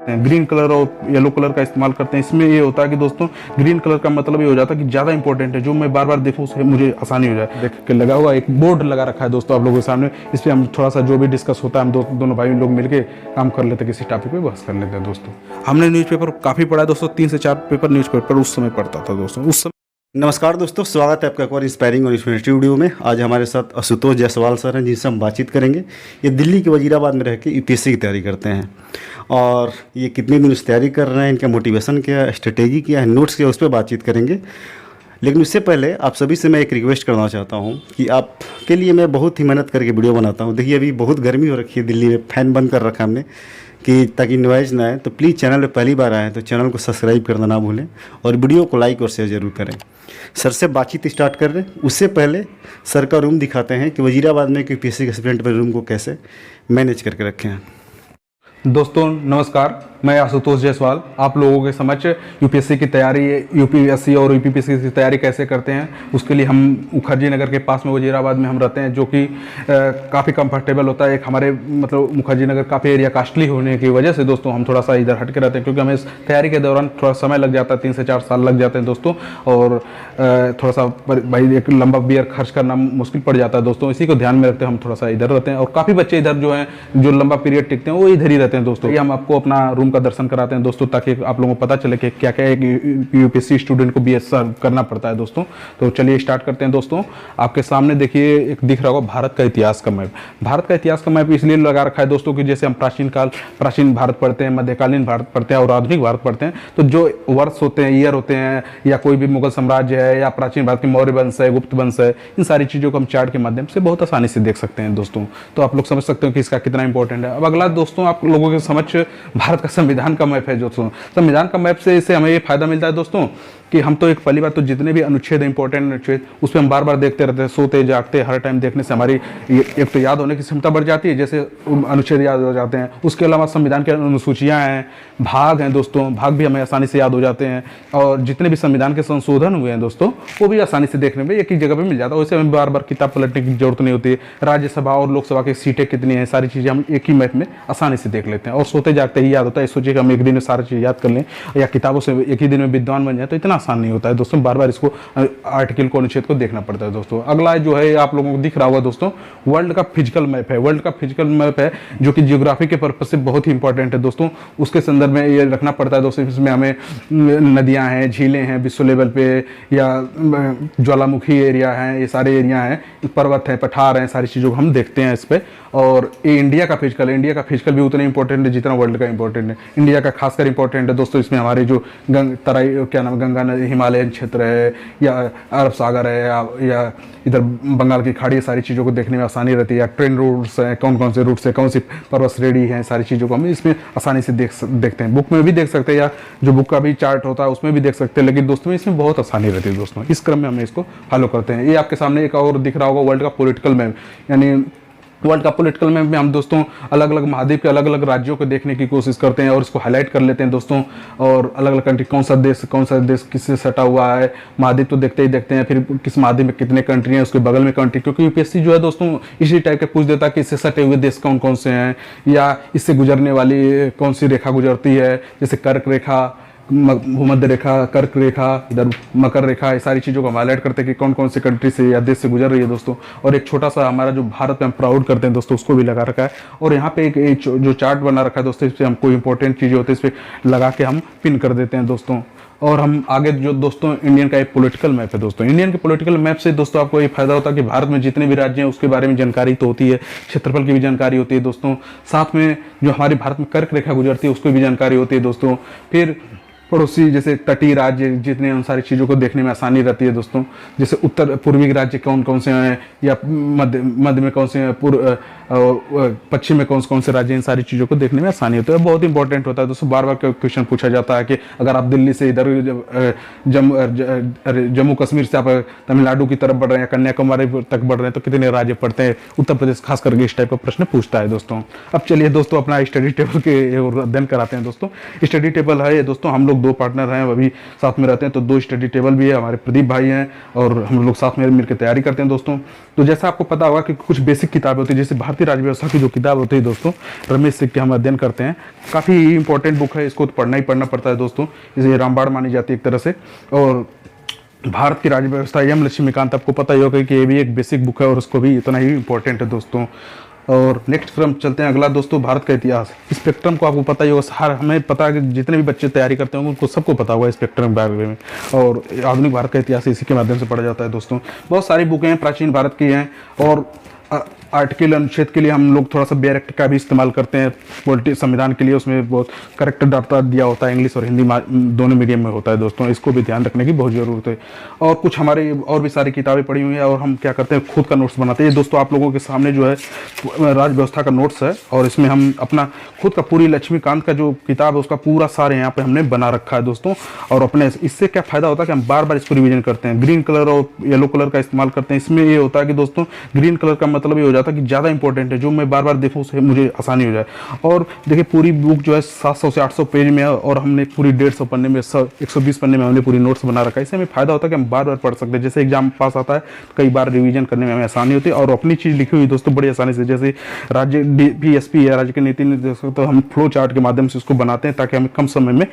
Green colour और yellow colour का इस्तेमाल करते हैं। इसमें ये होता है कि दोस्तों ग्रीन कलर का मतलब ये हो जाता है कि ज़्यादा इंपॉर्टेंट है, जो मैं बार बार देखूँ उसे मुझे आसानी हो जाए। देख के लगा हुआ एक बोर्ड लगा रखा है दोस्तों आप लोगों के सामने, इस पर हम थोड़ा सा जो भी डिस्कस होता है हम दोनों भाई लोग मिलकर काम कर लेते हैं, किसी टॉपिक पे बहस कर लेते हैं दोस्तों। हमने न्यूज़पेपर काफ़ी पढ़ा है दोस्तों, 3 से 4 पेपर न्यूज़पेपर उस समय पढ़ता था दोस्तों। उस समय नमस्कार दोस्तों, स्वागत है आपका एक और इंस्पायरिंग और इंस्पिरेटिव वीडियो में। आज हमारे साथ आशुतोष जायसवाल सर हैं, जिनसे हम बातचीत करेंगे। ये दिल्ली के वजीराबाद में रह के यूपीएससी की तैयारी करते हैं और ये कितने दिन से तैयारी कर रहे हैं, इनका मोटिवेशन क्या है, स्ट्रेटेजी क्या है, नोट्स क्या है, उस पर बातचीत करेंगे। लेकिन उससे पहले आप सभी से मैं एक रिक्वेस्ट करना चाहता हूँ कि आपके लिए मैं बहुत ही मेहनत करके वीडियो बनाता हूँ। देखिए अभी बहुत गर्मी हो रखी है दिल्ली में, फ़ैन बंद कर रखा हमने कि ताकि नॉइज़ ना आए। तो प्लीज़ चैनल पे पहली बार आए तो चैनल को सब्सक्राइब करना ना भूलें और वीडियो को लाइक और शेयर ज़रूर करें। सर से बातचीत स्टार्ट कर रहे हैं, उससे पहले सर का रूम दिखाते हैं कि वजीराबाद में यूपीएससी के स्टूडेंट में रूम को कैसे मैनेज करके रखे हैं। दोस्तों नमस्कार, मैं आशुतोष जायसवाल आप लोगों के समक्ष यूपीएससी की तैयारी, यूपीएससी और यूपीपीएससी की तैयारी कैसे करते हैं उसके लिए हम मुखर्जी नगर के पास में वजीराबाद में हम रहते हैं, जो कि काफ़ी कंफर्टेबल होता है। एक हमारे मतलब मुखर्जी नगर काफ़ी एरिया कास्टली होने की वजह से दोस्तों हम थोड़ा सा इधर हट के रहते हैं, क्योंकि हमें इस तैयारी के दौरान थोड़ा समय लग जाता है, 3 से 4 साल लग जाते हैं दोस्तों। और थोड़ा सा भाई एक लंबा बियर खर्च करना मुश्किल पड़ जाता है दोस्तों, इसी को ध्यान में रखते हैं हम थोड़ा सा इधर रहते हैं। और काफ़ी बच्चे इधर जो हैं जो लंबा पीरियड टिकते हैं वो इधर ही रहते हैं दोस्तों। ये हम आपको अपना रूम का दर्शन कराते हैं दोस्तों, ताकि आप लोगों को पता चले कि क्या क्या एक यूपीएससी स्टूडेंट को बीएससी करना पड़ता है दोस्तों। तो चलिए स्टार्ट करते हैं दोस्तों। आपके सामने देखिए एक दिख रहा होगा भारत का इतिहास का मैप। भारत का इतिहास का मैप इसलिए लगा रखा है दोस्तों कि जैसे हम प्राचीन भारत पढ़ते हैं, मध्यकालीन भारत पढ़ते हैं और आधुनिक भारत पढ़ते हैं, तो जो वर्ष होते हैं, ईयर होते हैं, या कोई भी मुगल साम्राज्य है या प्राचीन भारत के मौर्य वंश है, गुप्त वंश है, इन सारी चीज़ों को हम चार्ट के माध्यम से बहुत आसानी से देख सकते हैं दोस्तों। तो आप लोग समझ सकते हो कि इसका कितना इंपॉर्टेंट है। अब अगला दोस्तों आप लोगों के समझ भारत का संविधान का मैप है दोस्तों। संविधान का मैप से इससे हमें ये फायदा मिलता है दोस्तों कि हम तो एक पहली बार तो जितने भी अनुच्छेद इंपॉर्टेंट अनुच्छेद उस पर हम बार बार देखते रहते हैं, सोते जागते हर टाइम देखने से हमारी एक तो याद होने की क्षमता बढ़ जाती है, जैसे अनुच्छेद याद हो जाते हैं। उसके अलावा संविधान की अनुसूचियाँ हैं, भाग हैं दोस्तों, भाग भी हमें आसानी से याद हो जाते हैं। और जितने भी संविधान के संशोधन हुए हैं दोस्तों वो भी आसानी से देखने में एक ही जगह पर मिल जाता है, वैसे हमें बार बार किताब पलटने की जरूरत नहीं होती है। राज्यसभा और लोकसभा की सीटें कितनी हैं, सारी चीज़ें हम एक ही मैप में आसानी से देख लेते हैं और सोते जागते ही याद होता है। सोचिए कि हम एक दिन में सारी चीज़ याद कर लें या किताबों से एक ही दिन में विद्वान बन जाए, तो इतना आसान नहीं होता है दोस्तों, बार बार इसको आर्टिकल को अनुच्छेद को देखना पड़ता है दोस्तों। अगला जो है आप लोगों को दिख रहा होगा दोस्तों, वर्ल्ड का फिजिकल मैप है। वर्ल्ड का फिजिकल मैप है जो कि जियोग्राफी के पर्पज से बहुत ही इंपॉर्टेंट है दोस्तों। उसके संदर्भ में ये रखना पड़ता है दोस्तों। इसमें हमें नदियाँ हैं, झीलें हैं विश्व लेवल पे, या ज्वालामुखी एरिया है, ये सारे एरिया हैं, पर्वत है, पठार हैं, सारी चीज़ों को हम देखते हैं इस पर। और ये इंडिया का फिजिकल भी उतना इंपॉर्टेंट है जितना वर्ल्ड का इंपॉर्टेंट है। इंडिया का खासकर इंपॉर्टेंट है दोस्तों। इसमें हमारे जो तराई क्या नाम गंगा नदी, हिमालयन क्षेत्र है या अरब सागर है या इधर बंगाल की खाड़ी, सारी चीज़ों को देखने में आसानी रहती है। या ट्रेन रूट्स हैं, कौन कौन से रूट्स है, कौन सी पर्वत श्रेणी है, सारी चीज़ों को हम इसमें आसानी से देखते हैं। बुक में भी देख सकते हैं या जो बुक का भी चार्ट होता है उसमें भी देख सकते हैं, लेकिन दोस्तों इसमें बहुत आसानी रहती है दोस्तों। इस क्रम में हम इसको फॉलो करते हैं। ये आपके सामने एक और दिख रहा होगा वर्ल्ड का पॉलिटिकल मैप, यानी वर्ल्ड का पॉलिटिकल मैप में हम दोस्तों अलग अलग महाद्वीप के अलग अलग राज्यों को देखने की कोशिश करते हैं और इसको हाईलाइट कर लेते हैं दोस्तों। और अलग अलग कंट्री, कौन सा देश किससे सटा हुआ है, महाद्वीप तो देखते ही देखते हैं, फिर किस महाद्वीप में कितने कंट्री हैं, उसके बगल में कंट्री, क्योंकि यूपीएससी जो है दोस्तों इसी टाइप के पूछ देता है कि इससे सटे हुए देश कौन कौन से हैं, या इससे गुजरने वाली कौन सी रेखा गुजरती है, जैसे कर्क रेखा, भूमध्य रेखा, कर्क रेखा, इधर मकर रेखा, ये सारी चीज़ों को हम हाईलाइट करते हैं कि कौन कौन से कंट्री से या देश से गुजर रही है दोस्तों। और एक छोटा सा हमारा जो भारत में हम प्राउड करते हैं दोस्तों, उसको भी लगा रखा है। और यहाँ पे एक जो चार्ट बना रखा है दोस्तों, इस पर हम कोई इंपॉर्टेंट चीज़ें होती है इस पर लगा के हम पिन कर देते हैं दोस्तों। और हम आगे जो दोस्तों इंडियन का एक पॉलिटिकल मैप है दोस्तों। इंडियन के पॉलिटिकल मैप से दोस्तों आपको ये फायदा होता है कि भारत में जितने भी राज्य हैं उसके बारे में जानकारी तो होती है, क्षेत्रफल की भी जानकारी होती है दोस्तों। साथ में जो हमारे भारत में कर्क रेखा गुजरती है उसकी भी जानकारी होती है दोस्तों। फिर पड़ोसी जैसे तटीय राज्य जितने, उन सारी चीज़ों को देखने में आसानी रहती है दोस्तों। जैसे उत्तर पूर्वी राज्य कौन कौन से हैं, या मध्य में कौन से हैं, पश्चिम में कौन से राज्य, इन सारी चीज़ों को देखने में आसानी होती है। बहुत इंपॉर्टेंट होता है दोस्तों। बार बार क्वेश्चन पूछा जाता है कि अगर आप दिल्ली से इधर जम्मू कश्मीर से आप तमिलनाडु की तरफ बढ़ रहे हैं, कन्याकुमारी तक बढ़ रहे हैं, तो कितने राज्य पढ़ते हैं, उत्तर प्रदेश खास करके इस टाइप का प्रश्न पूछता है दोस्तों। अब चलिए दोस्तों अपना स्टडी टेबल के अध्ययन कराते हैं दोस्तों। स्टडी टेबल है ये दोस्तों, हम लोग दोस्तों, 2 पार्टनर हैं, वो भी साथ में रहते हैं, तो 2 स्टडी टेबल भी है, हमारे प्रदीप भाई हैं और हम लोग साथ में मिलकर तैयारी करते हैं दोस्तों। तो जैसा आपको पता होगा कि कुछ बेसिक किताबें होती है, जैसे भारतीय राज्य व्यवस्था की जो किताब होती है दोस्तों, रमेश सिंह के हम अध्ययन करते हैं, काफ़ी इंपॉर्टेंट बुक है, इसको तो पढ़ना ही पढ़ना पड़ता है दोस्तों, इसे रामबाण मानी जाती है एक तरह से। और भारत की राज्य व्यवस्था एम लक्ष्मीकांत, आपको पता ही होगा कि ये भी एक बेसिक बुक है और उसको भी इतना ही इंपॉर्टेंट है दोस्तों। और नेक्स्ट फिर हम चलते हैं अगला दोस्तों, भारत का इतिहास। स्पेक्ट्रम को आपको पता ही होगा, हर हमें पता है कि जितने भी बच्चे तैयारी करते होंगे उनको सबको पता होगा स्पेक्ट्रम के बारे में, और आधुनिक भारत का इतिहास इसी के माध्यम से पढ़ा जाता है दोस्तों। बहुत सारी बुकें हैं प्राचीन भारत की हैं, और आर्टिकल अनुच्छेद के लिए हम लोग थोड़ा सा बेयर एक्ट का भी इस्तेमाल करते हैं पॉलिटिक्स संविधान के लिए, उसमें बहुत करेक्ट डाटा दिया होता है, इंग्लिश और हिंदी दोनों मीडियम में होता है दोस्तों, इसको भी ध्यान रखने की बहुत ज़रूरत है। और कुछ हमारे और भी सारी किताबें पढ़ी हुई हैं, और हम क्या करते हैं खुद का नोट्स बनाते हैं। ये दोस्तों आप लोगों के सामने जो है राज्य व्यवस्था का नोट्स है, और इसमें हम अपना खुद का पूरी लक्ष्मीकांत का जो किताब है उसका पूरा सारे यहाँ पे हमने बना रखा है दोस्तों। और अपने इससे क्या फ़ायदा होता है कि हम बार बार इसको रिवीजन करते हैं, ग्रीन कलर और येलो कलर का इस्तेमाल करते हैं। इसमें ये होता है कि दोस्तों ग्रीन कलर का मतलब ये हो जाता है कि ज़्यादा इंपॉर्टेंट है, जो मैं बार बार देखूँ उसे मुझे आसानी हो जाए। और देखिए पूरी बुक जो है 700 से 800 पेज में है, और हमने पूरी 150 पन्ने में 120 पन्ने में हमने पूरी नोट्स बना रखा है। इससे हमें फ़ायदा होता है कि हम बार बार पढ़ सकते हैं, जैसे एग्जाम पास आता है तो कई बार रिवीजन करने में हमें आसानी होती है, और अपनी चीज़ लिखी हुई दोस्तों बड़ी आसानी से, जैसे राज्य DPSP है, राज्य के नीति निर्देशक, तो हम फ्लो चार्ट के माध्यम से उसको बनाते हैं ताकि हमें कम समय में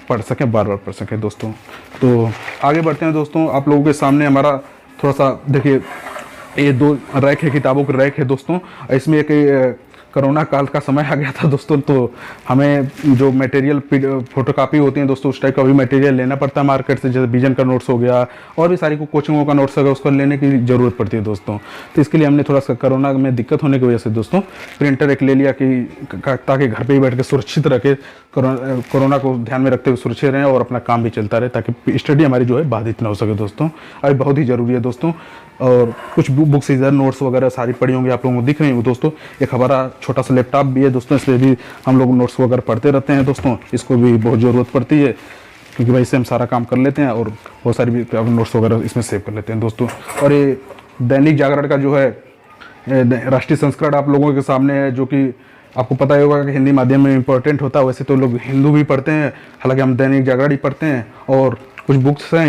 पढ़ सकें, बार बार पढ़ सकें दोस्तों। तो आगे बढ़ते हैं दोस्तों, आप लोगों के सामने हमारा थोड़ा सा देखिए, ये 2 रैक है, किताबों के रैक है दोस्तों। इसमें एक कोरोना काल का समय आ गया था दोस्तों, तो हमें जो मटेरियल फोटोकॉपी होती हैं दोस्तों, उस टाइप का भी मटेरियल लेना पड़ता है मार्केट से, जैसे विजन का नोट्स हो गया और भी सारी कोचिंगों का नोट्स हो गया, उसको लेने की ज़रूरत पड़ती है दोस्तों। तो इसके लिए हमने थोड़ा सा कोरोना में दिक्कत होने की वजह से दोस्तों प्रिंटर एक ले लिया कि ताकि घर पर ही बैठ के सुरक्षित रखे, कोरोना को ध्यान में रखते हुए सुरक्षित रहें और अपना काम भी चलता रहे, ताकि स्टडी हमारी जो है बाधित ना हो सके दोस्तों। अभी बहुत ही ज़रूरी है दोस्तों। और कुछ बुक्स इधर नोट्स वगैरह सारी पढ़ी होंगी, आप लोगों को दिख रही होंगी दोस्तों। एक हमारा छोटा सा लैपटॉप भी है दोस्तों, इस पर भी हम लोग नोट्स वगैरह पढ़ते रहते हैं दोस्तों, इसको भी बहुत ज़रूरत पड़ती है, क्योंकि भाई इससे हम सारा काम कर लेते हैं और बहुत सारी भी नोट्स वगैरह इसमें सेव कर लेते हैं दोस्तों। और ये दैनिक जागरण का जो है राष्ट्रीय संस्करण आप लोगों के सामने है, जो कि आपको पता ही होगा कि हिंदी माध्यम में इंपॉर्टेंट होता है। वैसे तो लोग हिंदू भी पढ़ते हैं, हालांकि हम दैनिक जागरण ही पढ़ते हैं। और कुछ बुक्स हैं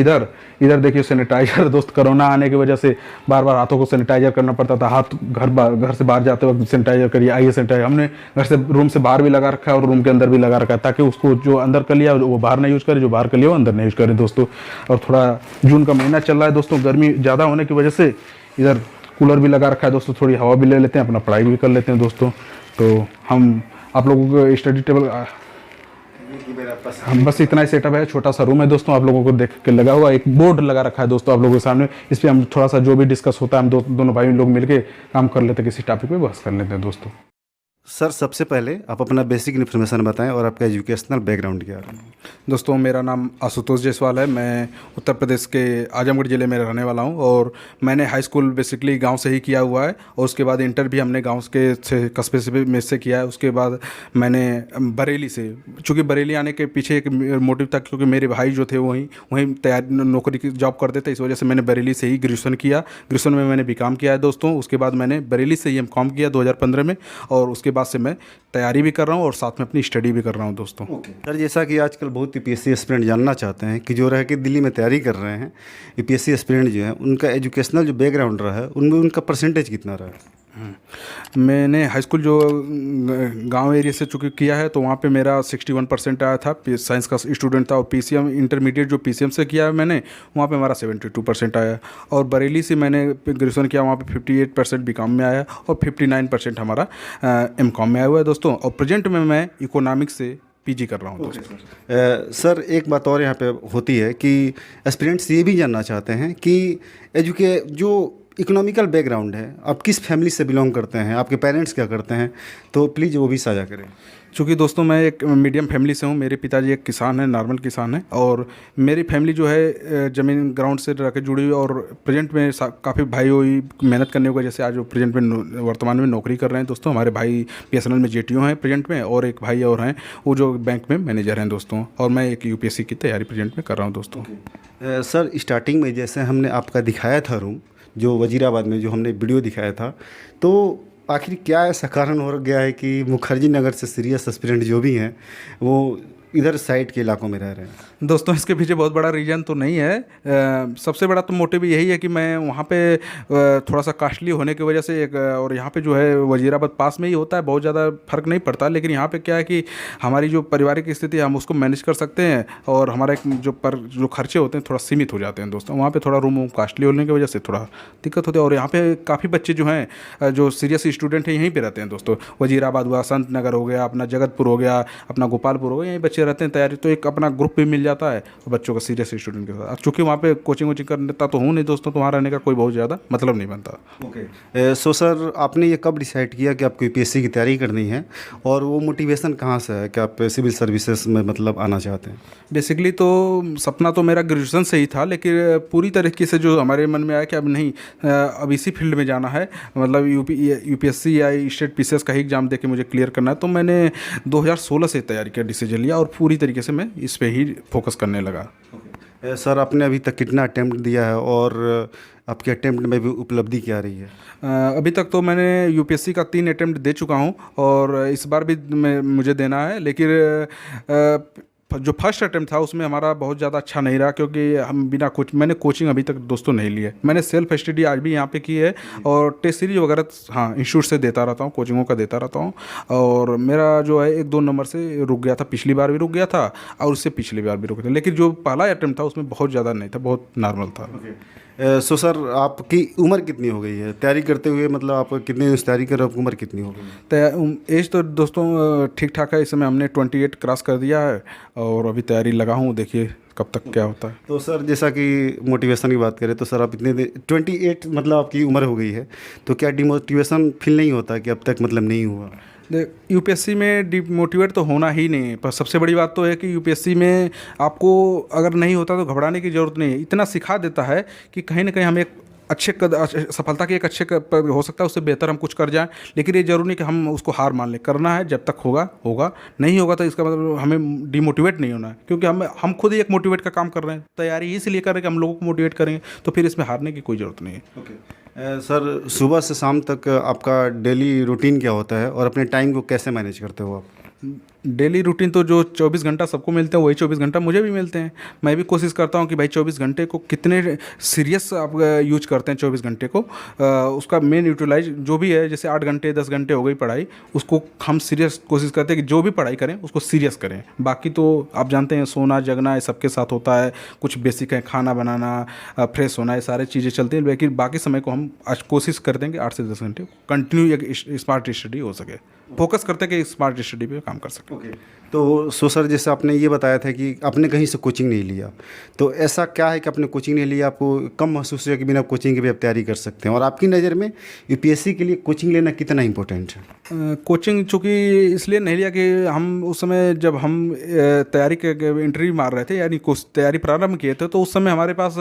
इधर देखिए, सैनिटाइजर दोस्त, कोरोना आने की वजह से बार बार हाथों को सैनिटाइजर करना पड़ता था, हाथ घर से बाहर जाते वक्त सैनिटाइजर करिए, आइए सैनिटाइजर। हमने घर से रूम से बाहर भी लगा रखा है और रूम के अंदर भी लगा रखा है, ताकि उसको जो अंदर कर लिया वो बाहर नहीं यूज़ करे, जो बाहर कर लिया वो अंदर नहीं यूज़ करे दोस्तों। और थोड़ा जून का महीना चल रहा है दोस्तों, गर्मी ज़्यादा होने की वजह से इधर कूलर भी लगा रखा है दोस्तों, थोड़ी हवा भी ले लेते हैं, अपना पढ़ाई भी कर लेते हैं दोस्तों। तो हम आप लोगों को स्टडी टेबल हम बस इतना ही सेटअप है, छोटा सा रूम है दोस्तों, आप लोगों को देख के लगा हुआ एक बोर्ड लगा रखा है दोस्तों आप लोगों के सामने। इस पर हम थोड़ा सा जो भी डिस्कस होता है, हम दोनों भाई लोग मिलके काम कर लेते हैं, किसी टॉपिक पे बहस कर लेते हैं दोस्तों। सर सबसे पहले आप अपना बेसिक इन्फॉर्मेशन बताएं और आपका एजुकेशनल बैकग्राउंड क्या है। दोस्तों मेरा नाम आशुतोष जायसवाल है, मैं उत्तर प्रदेश के आजमगढ़ ज़िले में रहने वाला हूं, और मैंने हाई स्कूल बेसिकली गांव से ही किया हुआ है, और उसके बाद इंटर भी हमने गांव के से कस्बे से में से किया है। उसके बाद मैंने बरेली से, चूँकि बरेली आने के पीछे एक मोटिव था, क्योंकि मेरे भाई जो थे वहीं तैयारी नौकरी की जॉब करते थे, इस वजह से मैंने बरेली से ही ग्रेजुएशन किया। ग्रेजुएशन में मैंने बीकॉम किया है दोस्तों। उसके बाद मैंने बरेली से ही एमकॉम किया 2015 में, और उसके बाद से मैं तैयारी भी कर रहा हूँ और साथ में अपनी स्टडी भी कर रहा हूँ दोस्तों। सर जैसा कि आजकल बहुत यूपीएससी एस्पिरेंट जानना चाहते हैं कि जो रह के दिल्ली में तैयारी कर रहे हैं, यूपीएससी एस्पिरेंट जो है उनका एजुकेशनल जो बैकग्राउंड रहा है उनमें उनका परसेंटेज कितना रहा है। मैंने हाई स्कूल जो गांव एरिया से चूँकि किया है, तो वहाँ पे मेरा 61% आया था, साइंस का स्टूडेंट था। और पीसीएम इंटरमीडिएट जो पीसीएम से किया है मैंने, वहाँ पे हमारा 72% आया। और बरेली से मैंने ग्रेजुएशन किया, वहाँ पे 58% बीकॉम में आया, और 59% हमारा एमकॉम में आया हुआ है दोस्तों। और प्रेजेंट में मैं इकोनॉमिक्स से पीजी कर रहा हूँ दोस्तों। सर एक बात और यहाँ पे होती है कि एस्पिरेंट्स ये भी जानना चाहते हैं कि जो इकोनॉमिकल बैकग्राउंड है, आप किस फैमिली से बिलोंग करते हैं, आपके पेरेंट्स क्या करते हैं, तो प्लीज़ वो भी साझा करें। चूँकि दोस्तों मैं एक मीडियम फैमिली से हूँ, मेरे पिताजी एक किसान हैं, नॉर्मल किसान हैं, और मेरी फैमिली जो है ज़मीन ग्राउंड से रह के जुड़ी हुई, और प्रेजेंट में काफ़ी भाई हुई मेहनत करने को, जैसे आज वो प्रेजेंट में वर्तमान में नौकरी कर रहे हैं दोस्तों। हमारे भाई बीएसएनएल में जेटीओ हैं प्रेजेंट में, और एक भाई और हैं वो जो बैंक में मैनेजर हैं दोस्तों। और मैं एक यूपीएससी की तैयारी प्रेजेंट में कर रहा हूँ दोस्तों। सर स्टार्टिंग में जैसे हमने आपका दिखाया था रूम, जो वजीराबाद में जो हमने वीडियो दिखाया था, तो आखिर क्या ऐसा कारण हो गया है कि मुखर्जी नगर से सीरियस एस्पिरेंट जो भी हैं वो इधर साइड के इलाकों में रह रहे हैं? दोस्तों इसके पीछे बहुत बड़ा रीज़न तो नहीं है। सबसे बड़ा तो मोटिव यही है कि मैं वहाँ पे थोड़ा सा कास्टली होने की वजह से और यहाँ पे जो है वजीराबाद पास में ही होता है, बहुत ज़्यादा फर्क नहीं पड़ता। लेकिन यहाँ पे क्या है कि हमारी जो पारिवारिक स्थिति है हम उसको मैनेज कर सकते हैं और हमारा एक जो खर्चे होते हैं थोड़ा सीमित हो जाते हैं दोस्तों। वहाँ पे थोड़ा रूम कास्टली होने की वजह से थोड़ा दिक्कत होती है। और यहाँ पे काफ़ी बच्चे जो हैं जो सीरियस स्टूडेंट हैं यहीं पे रहते हैं दोस्तों। वजीराबाद हुआ, संत नगर हो गया, अपना जगतपुर हो गया, अपना गोपालपुर हो गया, यहीं बच्चे रहते हैं तैयारी। तो एक अपना ग्रुप भी मिल जाता है बच्चों का सीरियस स्टूडेंट के साथ। चूँकि वहाँ पे कोचिंग वोचिंग करता तो हूँ नहीं दोस्तों, तो वहाँ रहने का कोई बहुत ज़्यादा मतलब नहीं बनता। ओके, सो सर आपने ये कब डिसाइड किया कि आपको यूपीएससी की तैयारी करनी है, और वो मोटिवेशन कहाँ से है कि आप सिविल सर्विसेज में मतलब आना चाहते हैं? बेसिकली तो सपना तो मेरा ग्रेजुएशन से ही था, लेकिन पूरी तरीके से जो हमारे मन में आया कि अब नहीं, अब इसी फील्ड में जाना है, मतलब यूपीएससी या स्टेट पीसीएस का ही एग्ज़ाम देके मुझे क्लियर करना है। तो मैंने 2016 से तैयारी का डिसीजन लिया और पूरी तरीके से मैं इस पे ही फोकस करने लगा। सर आपने अभी तक कितना अटेम्प्ट दिया है, और आपके अटेम्प्ट में भी उपलब्धि क्या रही है? अभी तक तो मैंने यूपीएससी का 3 अटेम्प्ट दे चुका हूँ और इस बार भी मुझे देना है। लेकिन जो फर्स्ट अटेम्प्ट था उसमें हमारा बहुत ज़्यादा अच्छा नहीं रहा, क्योंकि हम मैंने कोचिंग अभी तक दोस्तों नहीं ली है। मैंने सेल्फ स्टडी आज भी यहाँ पे की है और टेस्ट सीरीज वगैरह हाँ इंस्टीट्यूट से देता रहता हूँ, कोचिंगों का देता रहता हूँ। और मेरा जो है 1-2 नंबर से रुक गया था, पिछली बार भी रुक गया था और उससे पिछली बार भी रुक गया था। लेकिन जो पहला अटेम्प्ट था उसमें बहुत ज़्यादा नहीं था, बहुत नॉर्मल था। सो सर आपकी उम्र कितनी हो गई है तैयारी करते हुए, मतलब आप कितने दिन से तैयारी कर रहे हो, आपकी उम्र कितनी हो गई है? एज तो दोस्तों ठीक ठाक है, इस समय हमने 28 क्रॉस कर दिया है और अभी तैयारी लगा हूँ, देखिए कब तक क्या होता है। तो सर जैसा कि मोटिवेशन की बात करें तो सर आप इतने 28 मतलब आपकी उम्र हो गई है, तो क्या डिमोटिवेशन फील नहीं होता कि अब तक मतलब नहीं हुआ? यूपीएससी में डिमोटिवेट तो होना ही नहीं है, पर सबसे बड़ी बात तो है कि यूपीएससी में आपको अगर नहीं होता तो घबराने की ज़रूरत नहीं है। इतना सिखा देता है कि कहीं ना कहीं हम एक सफलता के एक अच्छे पर हो सकता है, उससे बेहतर हम कुछ कर जाएं। लेकिन ये जरूरी नहीं कि हम उसको हार मान लें, करना है जब तक होगा होगा, नहीं होगा तो इसका मतलब हमें डिमोटिवेट नहीं होना है, क्योंकि हम खुद ही एक मोटिवेट का काम कर रहे हैं। तैयारी इसलिए कर रहे हैं कि हम लोगों को मोटिवेट करेंगे, तो फिर इसमें हारने की कोई ज़रूरत नहीं है। सर सुबह से शाम तक आपका डेली रूटीन क्या होता है, और अपने टाइम को कैसे मैनेज करते हो आप? डेली रूटीन तो जो 24 घंटा सबको मिलते हैं वही 24 घंटा मुझे भी मिलते हैं। मैं भी कोशिश करता हूँ कि भाई 24 घंटे को कितने सीरियस आप यूज करते हैं 24 घंटे को, उसका मेन यूटिलाइज जो भी है, जैसे 8 घंटे 10 घंटे हो गई पढ़ाई, उसको हम सीरियस कोशिश करते हैं कि जो भी पढ़ाई करें उसको सीरियस करें। बाकी तो आप जानते हैं सोना जगना ये सबके साथ होता है, कुछ बेसिक है, खाना बनाना, फ्रेश होना, ये सारी चीज़ें चलती हैं। लेकिन बाकी समय को हम आज कोशिश कर देंगे 8 से 10 घंटे कंटिन्यू एक स्मार्ट स्टडी हो सके, फोकस करते हैं कि स्मार्ट स्टडी पे काम कर सकते हैं। ओके, तो सो सर जैसे आपने ये बताया था कि आपने कहीं से कोचिंग नहीं लिया, तो ऐसा क्या है कि आपने कोचिंग नहीं लिया, आपको कम महसूस हुआ कि बिना कोचिंग के भी आप तैयारी कर सकते हैं? और आपकी नज़र में यूपीएससी के लिए कोचिंग लेना कितना इंपॉर्टेंट है? कोचिंग चूँकि इसलिए नहीं लिया कि हम उस समय जब हम तैयारी के इंटरव्यू मार रहे थे, यानी तैयारी प्रारंभ किए थे, तो उस समय हमारे पास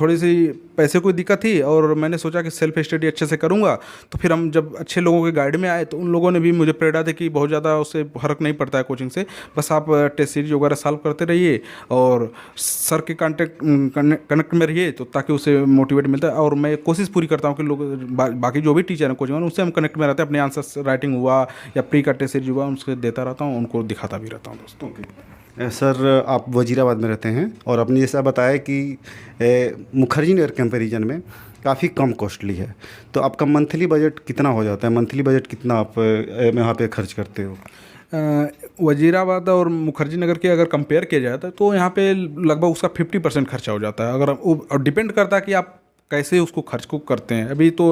थोड़ी सी पैसे की दिक्कत थी और मैंने सोचा कि सेल्फ स्टडी अच्छे से करूँगा। तो फिर हम जब अच्छे लोगों के गाइड में आए तो उन लोगों ने भी मुझे प्रेरणा दी कि बहुत ज़्यादा उससे फ़र्क नहीं पड़ता है कोचिंग से, बस आप टेस्ट सीरीज वगैरह सॉल्व करते रहिए और सर के कनेक्ट में रहिए, तो ताकि उसे मोटिवेट मिलता है। और मैं कोशिश पूरी करता हूँ कि लोग बाकी जो भी टीचर हैं कोचिंग में, उससे हम कनेक्ट में रहते हैं, अपने आंसर राइटिंग हुआ या प्री का टेस्ट सीरीज हुआ उनसे देता रहता हूँ, उनको दिखाता भी रहता हूँ दोस्तों। सर आप वजीराबाद में रहते हैं और आपने जैसा बताया कि मुखर्जी नगर कंपैरिजन में काफ़ी कम कॉस्टली है, तो आपका मंथली बजट कितना हो जाता है? मंथली बजट कितना आप यहाँ पे खर्च करते हो? वजीराबाद और मुखर्जी नगर के अगर कंपेयर किया जाए तो यहाँ पे लगभग उसका 50% खर्चा हो जाता है। अगर और डिपेंड करता है कि आप कैसे उसको खर्च को करते हैं। अभी तो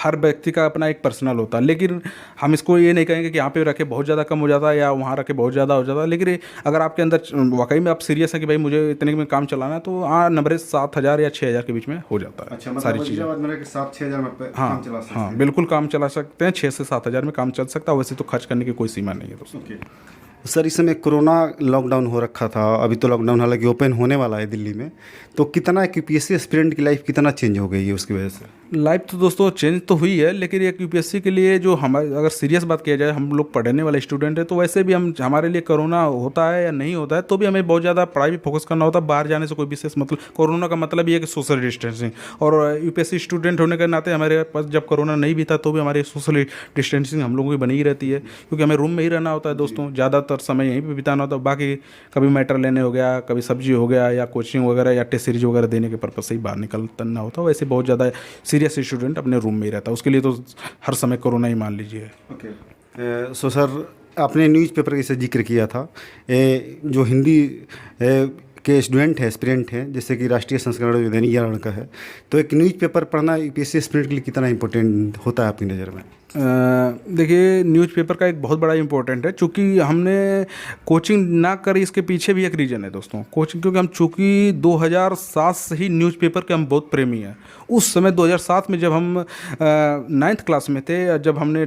हर व्यक्ति का अपना एक पर्सनल होता है, लेकिन हम इसको ये नहीं कहेंगे कि यहाँ पे रखे बहुत ज़्यादा कम हो जाता है या वहाँ रखे बहुत ज़्यादा हो जाता है। लेकिन अगर आपके अंदर वाकई में आप सीरियस है कि भाई मुझे इतने में काम चलाना है, तो नंबर 7,000 या 6,000 के बीच में हो जाता है। अच्छा, सारी चीज़ें 7-6 हज़ार हाँ चला सकते हाँ बिल्कुल काम चला सकते हैं। 6 से 7,000 में काम चल सकता है। वैसे तो खर्च करने की कोई सीमा नहीं है दोस्तों। सर इस समय कोरोना लॉकडाउन हो रखा था, अभी तो लॉकडाउन हालांकि ओपन होने वाला है दिल्ली में, तो कितना यूपीएससी एस्पिरेंट की लाइफ कितना चेंज हो गई है उसकी वजह से? लाइफ तो दोस्तों चेंज तो हुई है, लेकिन एक यूपीएससी के लिए जो हमारे अगर सीरियस बात किया जाए, हम लोग पढ़ने वाले स्टूडेंट है, तो वैसे भी हमारे लिए कोरोना होता है या नहीं होता है तो भी हमें बहुत ज़्यादा पढ़ाई भी फोकस करना होता है। बाहर जाने से कोई विशेष मतलब, कोरोना का मतलब ये है कि सोशल डिस्टेंसिंग, और यूपीएससी स्टूडेंट होने के नाते हमारे पास जब कोरोना नहीं भी था तो भी हमारे सोशल डिस्टेंसिंग हम लोगों की बनी ही रहती है, क्योंकि हमें रूम में ही रहना होता है दोस्तों। ज़्यादातर ज़्यादातर समय यहीं पे बिताना होता है। बाकी कभी मैटर लेने हो गया, कभी सब्जी हो गया, या कोचिंग वगैरह या टेस्ट सीरीज वगैरह देने के पर्पज़ से ही बाहर निकलना होता है। वैसे बहुत ज़्यादा सीरियस स्टूडेंट अपने रूम में ही रहता है, उसके लिए तो हर समय कोरोना ही मान लीजिए। ओके। सो सर, आपने न्यूज़पेपर का जैसे जिक्र किया था, जो हिंदी के स्टूडेंट हैं, एस्पिरेंट हैं, जैसे कि राष्ट्रीय संस्करण जो दैनिक जागरण का है, तो एक न्यूज़पेपर पढ़ना यूपीएससी एस्पिरेंट के लिए कितना इंपॉर्टेंट होता है आपकी नज़र में? देखिए, न्यूज़पेपर का एक बहुत बड़ा इंपॉर्टेंट है, चूँकि हमने कोचिंग ना करी, इसके पीछे भी एक रीज़न है दोस्तों। कोचिंग क्योंकि हम चूँकि 2007 से ही न्यूज़पेपर के हम बहुत प्रेमी हैं। उस समय 2007 में जब हम 9th क्लास में थे, जब हमने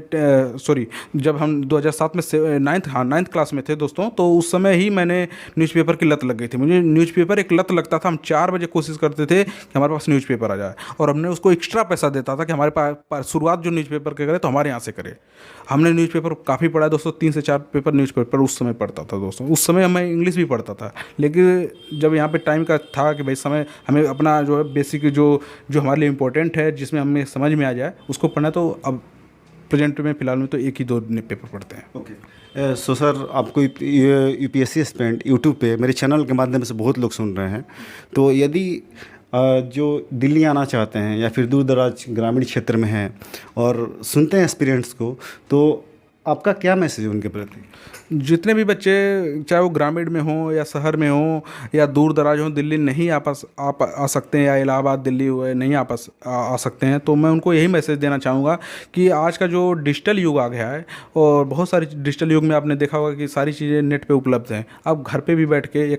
जब हम 2007 में 9th क्लास में थे दोस्तों, तो उस समय ही मैंने न्यूज़पेपर की लत लग गई थी। मुझे न्यूज़पेपर एक लत लगता था। हम 4 बजे कोशिश करते थे कि हमारे पास न्यूज़पेपर आ जाए, और हमने उसको एक्स्ट्रा पैसा देता था कि हमारे पास शुरुआत जो न्यूज़पेपर के करे तो हमारे यहाँ से करे। हमने न्यूज़पेपर काफ़ी पढ़ा है दोस्तों, 3 से 4 पेपर न्यूज़पेपर उस समय पढ़ता था दोस्तों। उस समय मैं इंग्लिश भी पढ़ता था, लेकिन जब यहाँ पे टाइम का था कि भाई समय हमें अपना जो है बेसिक जो हमारे लिए इम्पोर्टेंट है, जिसमें हमें समझ में आ जाए उसको पढ़ना, तो अब प्रेजेंट में फ़िलहाल में तो एक ही 2 पेपर पढ़ते हैं। ओके। सो सर, आपको यूपीएससी एस्पिरेंट यूट्यूब पे मेरे चैनल के माध्यम से बहुत लोग सुन रहे हैं, तो यदि जो दिल्ली आना चाहते हैं या फिर दूर दराज ग्रामीण क्षेत्र में हैं और सुनते हैं एस्पिरेंट्स को, तो आपका क्या मैसेज है उनके प्रति? जितने भी बच्चे, चाहे वो ग्रामीण में हों या शहर में हों या दूर दराज हों, दिल्ली नहीं आ सकते हैं, या इलाहाबाद दिल्ली हुए नहीं आ सकते हैं, तो मैं उनको यही मैसेज देना चाहूँगा कि आज का जो डिजिटल युग आ गया है, और बहुत सारी डिजिटल युग में आपने देखा होगा कि सारी चीज़ें नेट पे उपलब्ध हैं। आप घर पे भी बैठ के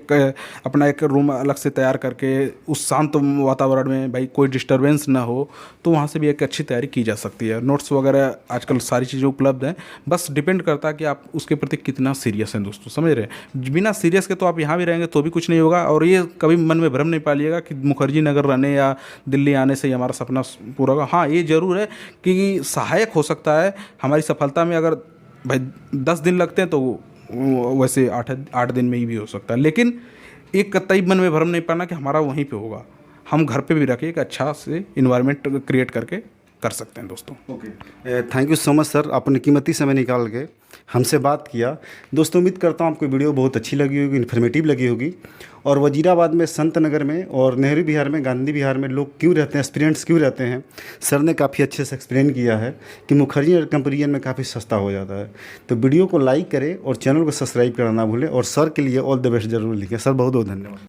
अपना एक रूम अलग से तैयार करके उस शांत वातावरण में, भाई कोई डिस्टर्बेंस ना हो, तो वहाँ से भी एक अच्छी तैयारी की जा सकती है। नोट्स वगैरह आजकल सारी चीज़ें उपलब्ध हैं, बस डिपेंड करता है कि आप उसके प्रति कितना सीरियस हैं दोस्तों, समझ रहे हैं। बिना सीरियस के तो आप यहाँ भी रहेंगे तो भी कुछ नहीं होगा। और ये कभी मन में भ्रम नहीं पालिएगा कि मुखर्जी नगर रहने या दिल्ली आने से ही हमारा सपना पूरा होगा। हाँ, ये ज़रूर है कि सहायक हो सकता है हमारी सफलता में। अगर भाई 10 दिन लगते हैं तो वैसे 8 दिन में ही भी हो सकता है, लेकिन एक कतई मन में भ्रम नहीं पाना कि हमारा वहीं पे होगा। हम घर पे भी रखें, एक अच्छा से इन्वायरमेंट क्रिएट करके कर सकते हैं दोस्तों। Okay, thank you so much sir, आपने कीमती समय निकाल के हमसे बात किया। दोस्तों, उम्मीद करता हूँ आपको वीडियो बहुत अच्छी लगी होगी, इन्फॉर्मेटिव लगी होगी। और वजीराबाद में, संत नगर में और नेहरू विहार में, गांधी विहार में लोग क्यों रहते हैं, एस्पिरेंट्स क्यों रहते हैं, सर ने काफ़ी अच्छे से एक्सप्लेन किया है कि मुखर्जी नगर कंपेरिजन में काफ़ी सस्ता हो जाता है। तो वीडियो को लाइक करें और चैनल को सब्सक्राइब करना ना भूलें, और सर के लिए ऑल द बेस्ट जरूर लिखें। सर, बहुत बहुत धन्यवाद।